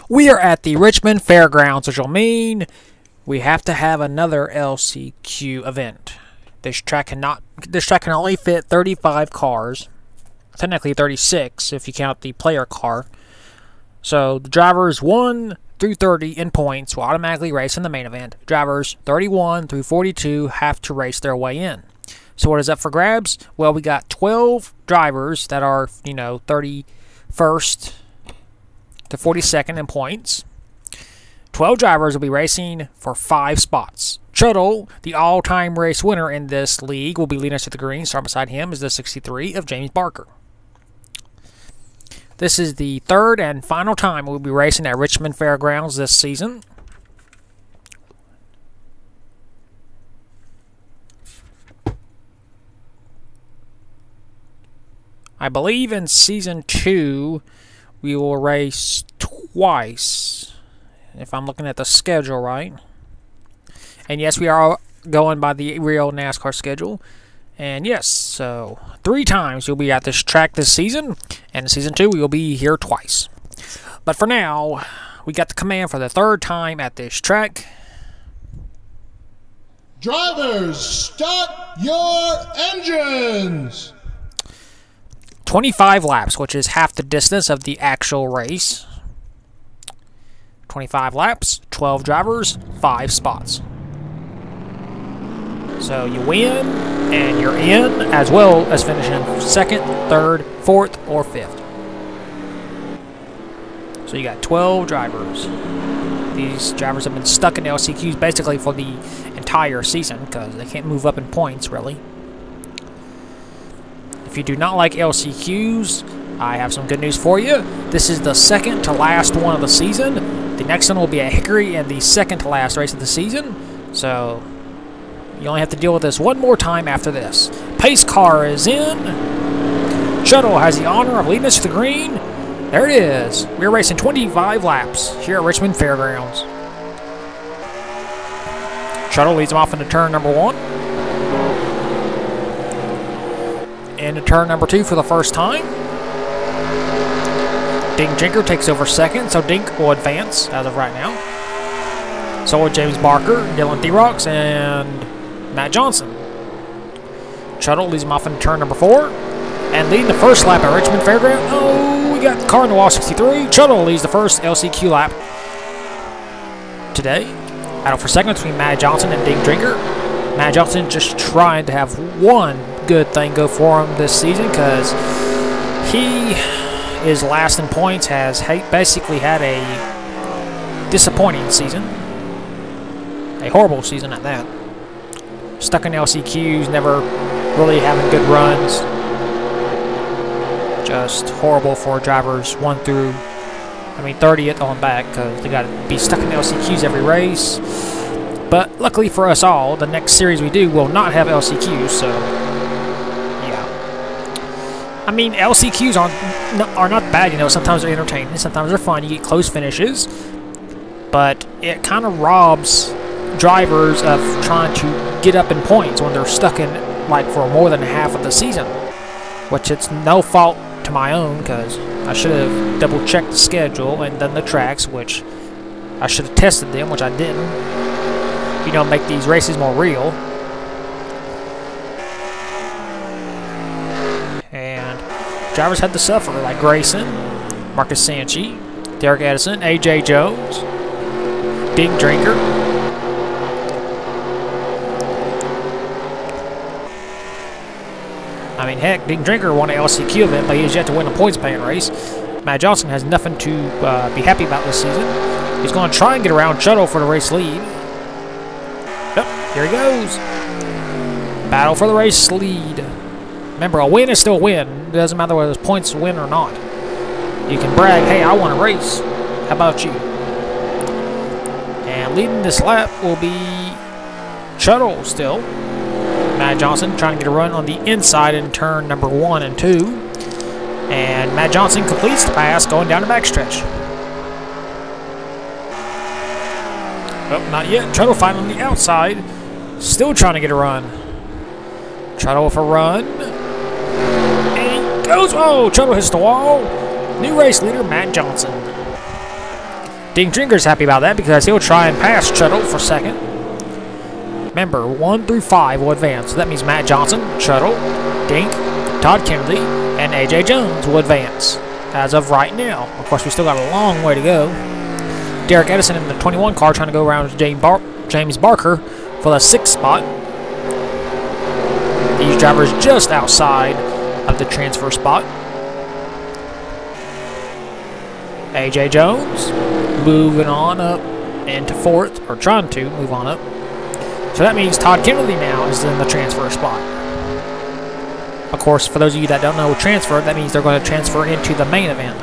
We are at the Richmond Fairgrounds, which will mean we have to have another LCQ event. This track can only fit 35 cars, technically 36 if you count the player car. So the drivers 1 through 30 in points will automatically race in the main event. Drivers 31 through 42 have to race their way in. So what is up for grabs? Well, we got 12 drivers that are, 31st to 42nd in points. 12 drivers will be racing for 5 spots. Shuttle, the all-time race winner in this league, will be leading us to the green. Starting beside him is the 63 of James Barker. This is the third and final time we'll be racing at Richmond Fairgrounds this season. I believe in Season 2, we will race twice, if I'm looking at the schedule right. And yes, we are going by the real NASCAR schedule. And yes, so 3 times you'll be at this track this season, and in Season 2 we will be here twice. But for now, we got the command for the 3rd time at this track. Drivers, start your engines! 25 laps, which is half the distance of the actual race. 25 laps, 12 drivers, 5 spots. So you win, and you're in, as well as finishing 2nd, 3rd, 4th, or 5th. So you got 12 drivers. These drivers have been stuck in LCQs basically for the entire season, because they can't move up in points, really. If you do not like LCQs, I have some good news for you. This is the 2nd to last one of the season. The next one will be at Hickory and the 2nd to last race of the season. So you only have to deal with this one more time after this. Pace car is in. Shuttle has the honor of leading us to the green. There it is. We're racing 25 laps here at Richmond Fairgrounds. Shuttle leads them off into turn number 1. Into turn number 2 for the first time. Dink Jinker takes over 2nd, so Dink will advance as of right now. So will James Barker, Dylan Therox, and Matt Johnson. Shuttle leads him off into turn number 4. And leading the first lap at Richmond Fairgrounds. Oh, we got car in the wall 63. Shuttle leads the first LCQ lap today. Battle for 2nd between Matt Johnson and Dink Jinker. Matt Johnson just trying to have one good thing go for him this season, because he is last in points, has basically had a disappointing season. A horrible season at that. Stuck in LCQs, never really having good runs. Just horrible for drivers 1 through, 30th on back, because they got to be stuck in LCQs every race. But luckily for us all, the next series we do will not have LCQs, so yeah. LCQs are not bad, sometimes they're entertaining, sometimes they're fun, you get close finishes, but it kind of robs drivers of trying to get up in points when they're stuck in, for more than half of the season, which it's no fault to my own, because I should have double-checked the schedule and done the tracks, which I should have tested them, which I didn't. Make these races more real. And drivers had to suffer, like Grayson, Marcus Sanchi, Derek Edison, AJ Jones, Dink Jinker. Heck, Dink Jinker won an LCQ event, but he has yet to win a points-paying race. Matt Johnson has nothing to be happy about this season. He's going to try and get around Shuttle for the race lead. Here he goes. Battle for the race lead. Remember, a win is still a win. It doesn't matter whether there's points to win or not. You can brag, hey, I won a race. How about you? And leading this lap will be Shuttle still. Matt Johnson trying to get a run on the inside in turn number 1 and 2. And Matt Johnson completes the pass going down the backstretch. Oh, not yet. Shuttle fighting on the outside. Still trying to get a run. Shuttle for a run. And he goes. Oh, Shuttle hits the wall. New race leader, Matt Johnson. Ding Drinker's happy about that because he'll try and pass Shuttle for second. Remember, 1 through 5 will advance. So that means Matt Johnson, Shuttle, Dink, Todd Kennedy, and A.J. Jones will advance as of right now. Of course, we still got a long way to go. Derek Edison in the 21 car trying to go around James Barker for the 6th spot. These drivers just outside of the transfer spot. A.J. Jones moving on up into 4th, or trying to move on up. So that means Todd Kennedy now is in the transfer spot. Of course, for those of you that don't know transfer, that means they're going to transfer into the main event.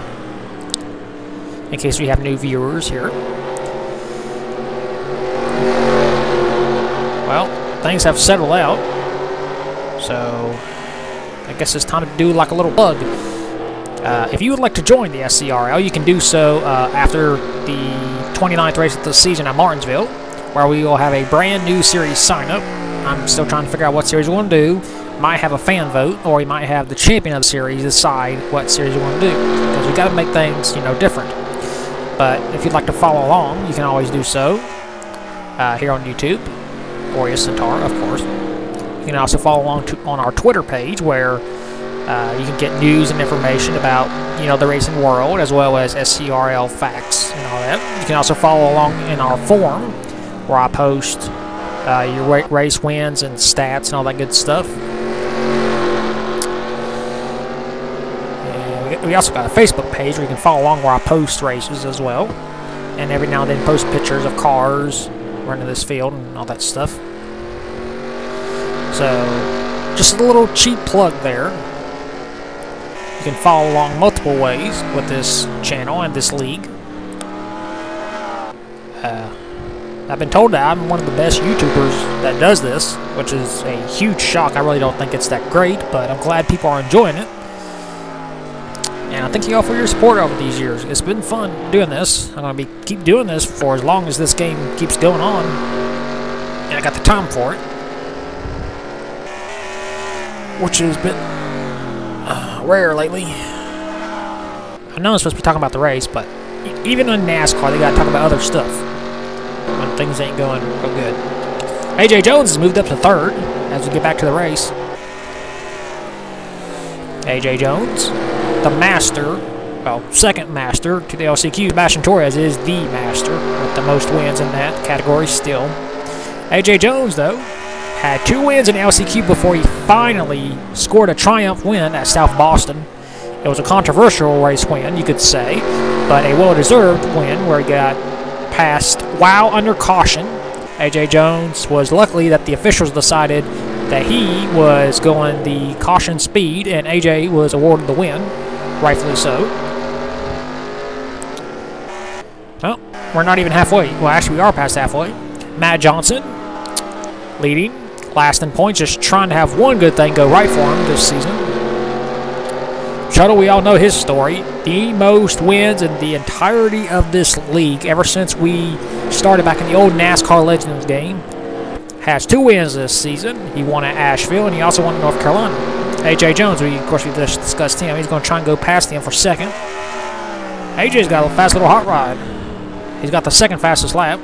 In case we have new viewers here. Well, things have settled out. So, I guess it's time to do like a little plug. If you would like to join the SCRL, you can do so after the 29th race of the season at Martinsville, where we will have a brand new series sign up. I'm still trying to figure out what series we want to do. Might have a fan vote, or we might have the champion of the series decide what series we want to do, because we got to make things, different. But if you'd like to follow along, you can always do so here on YouTube, or Centaur, of course. You can also follow along on our Twitter page, where you can get news and information about, the racing world, as well as SCRL facts and all that. You can also follow along in our forum, where I post your race wins and stats and all that good stuff. And we also got a Facebook page where you can follow along where I post races as well. And every now and then post pictures of cars running this field and all that stuff. So, just a little cheap plug there. You can follow along multiple ways with this channel and this league. I've been told that I'm one of the best YouTubers that does this, which is a huge shock. I really don't think it's that great, but I'm glad people are enjoying it. And I thank you all for your support over these years. It's been fun doing this. I'm going to keep doing this for as long as this game keeps going on. And I got the time for it. Which has been rare lately. I know I'm supposed to be talking about the race, but even in NASCAR, they got to talk about other stuff when things ain't going real good. A.J. Jones has moved up to 3rd as we get back to the race. A.J. Jones, the master, well, 2nd master to the LCQ. Sebastian Torres is the master with the most wins in that category still. A.J. Jones, though, had 2 wins in LCQ before he finally scored a triumph win at South Boston. It was a controversial race win, you could say, but a well-deserved win where he got passed while under caution. A.J. Jones was lucky that the officials decided that he was going the caution speed, and A.J. was awarded the win, rightfully so. Well, we're not even halfway. Well, actually, we are past halfway. Matt Johnson leading, last in points, just trying to have one good thing go right for him this season. Shuttle, we all know his story. The most wins in the entirety of this league ever since we started back in the old NASCAR Legends game. Has 2 wins this season. He won at Asheville, and he also won in North Carolina. A.J. Jones, of course, we just discussed him. He's going to try and go past him for 2nd. A.J.'s got a fast little hot rod. He's got the 2nd fastest lap.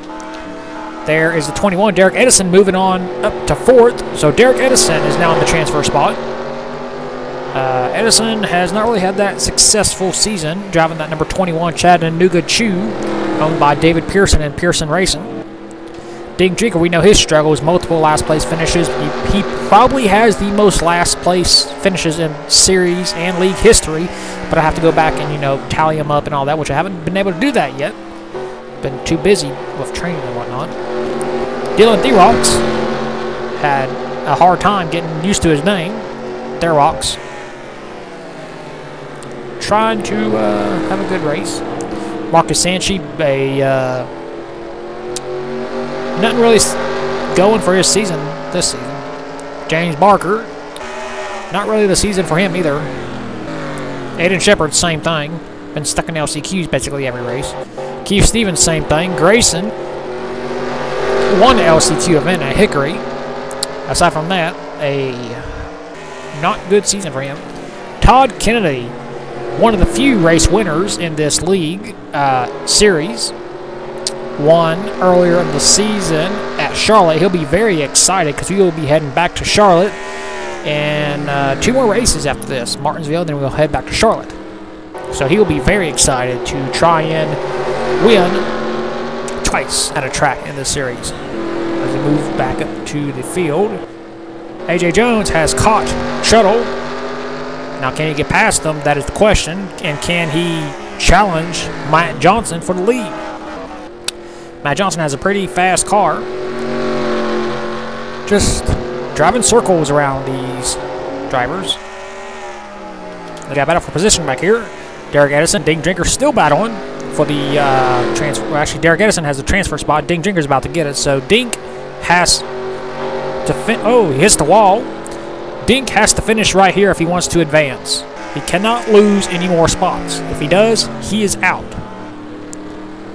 There is the 21, Derek Edison, moving on up to 4th. So Derek Edison is now in the transfer spot. Edison has not really had that successful season, driving that number 21 Chattanooga Chew, owned by David Pearson and Pearson Racing. Ding Drinker, we know his struggles, multiple last place finishes. He probably has the most last place finishes in series and league history, but I have to go back and, tally them up and all that, which I haven't been able to do that yet. Been too busy with training and whatnot. Dylan Therox had a hard time getting used to his name. Therox. Trying to have a good race. Marcus Sanchi, nothing really going for his season this season. James Barker, not really the season for him either. Aiden Shepard, same thing. Been stuck in LCQs basically every race. Keith Stevens, same thing. Grayson won the LCQ event at Hickory. Aside from that, a not good season for him. Todd Kennedy, one of the few race winners in this league series. won earlier in the season at Charlotte. He'll be very excited because we will be heading back to Charlotte and 2 more races after this. Martinsville, then we'll head back to Charlotte. So he will be very excited to try and win twice at a track in this series. As we move back up to the field, AJ Jones has caught Shuttle. Now, can he get past them? That is the question. And can he challenge Matt Johnson for the lead? Matt Johnson has a pretty fast car. Just driving circles around these drivers. They got battle for position back here. Derek Edison, Ding Drinker still battling for the transfer. Well, actually, Derek Edison has the transfer spot. Ding Drinker's about to get it. So Dink has to he hits the wall. Dink has to finish right here if he wants to advance. He cannot lose any more spots. If he does, he is out.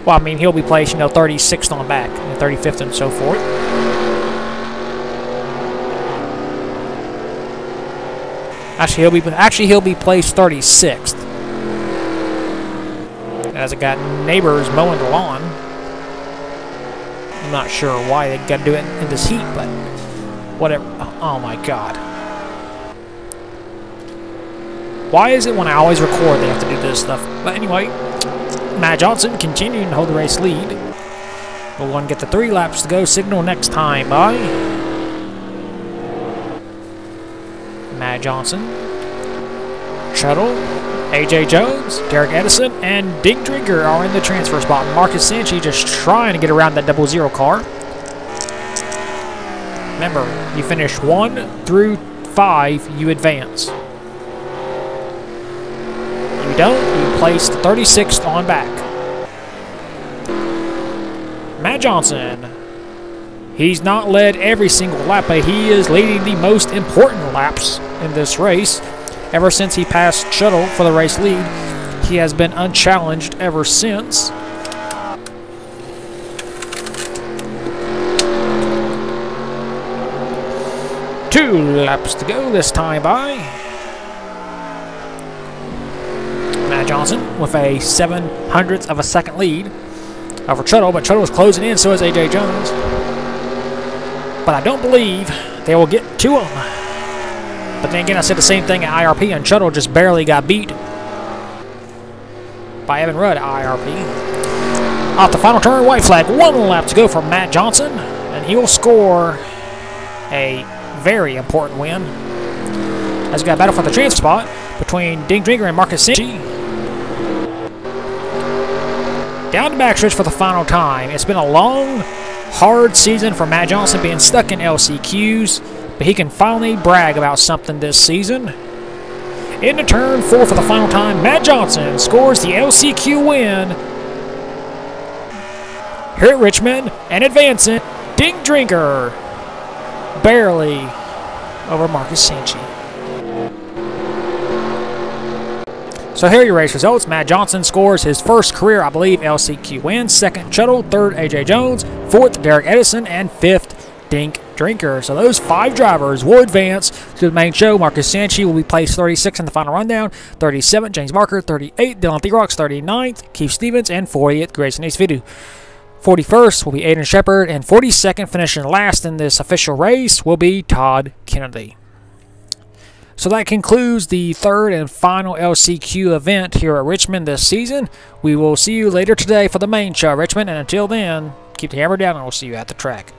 Well, I mean, he'll be placed, 36th on back, 35th and so forth. Actually, he'll be placed 36th. As it got neighbors mowing the lawn. I'm not sure why they got to do it in this heat, but whatever. Oh my God. Why is it when I always record they have to do this stuff? But anyway, Matt Johnson continuing to hold the race lead. We'll want to get the 3 laps to go. Signal next time by Matt Johnson, Shuttle, AJ Jones, Derek Edison, and Ding Drinker are in the transfer spot. Marcus Sanchi just trying to get around that 00 car. Remember, you finish 1 through 5, you advance. You don't, you place 36th on back. Matt Johnson. He's not led every single lap, but he is leading the most important laps in this race. Ever since he passed Shuttle for the race lead, he has been unchallenged ever since. Two laps to go this time by Matt Johnson with a 0.07 of a second lead over Shuttle, but Shuttle is closing in, so is AJ Jones. But I don't believe they will get to him. But then again, I said the same thing at IRP, and Shuttle just barely got beat by Evan Rudd at IRP. Off the final turn, white flag, 1 lap to go for Matt Johnson, and he will score a very important win. As we got a battle for the transfer spot between Ding Drinker and Marcus Sanchi. Down the backstretch for the final time. It's been a long, hard season for Matt Johnson, being stuck in LCQs, but he can finally brag about something this season. Into turn 4 for the final time, Matt Johnson scores the LCQ win here at Richmond, and advancing, Ding Drinker barely over Marcus Sanchi. So here are your race results. Matt Johnson scores his first career, I believe, LCQ win. 2nd, Shuttle. 3rd, AJ Jones. 4th, Derek Edison. And 5th, Dink Drinker. So those 5 drivers will advance to the main show. Marcus Sanchi will be placed 36th in the final rundown. 37th, James Barker. 38th, Dylan Therox. 39th, Keith Stevens. And 40th, Grayson Acevedo. 41st will be Aiden Shepard. And 42nd, finishing last in this official race, will be Todd Kennedy. So that concludes the 3rd and final LCQ event here at Richmond this season. We will see you later today for the main show at Richmond, and until then, keep the hammer down and we'll see you at the track.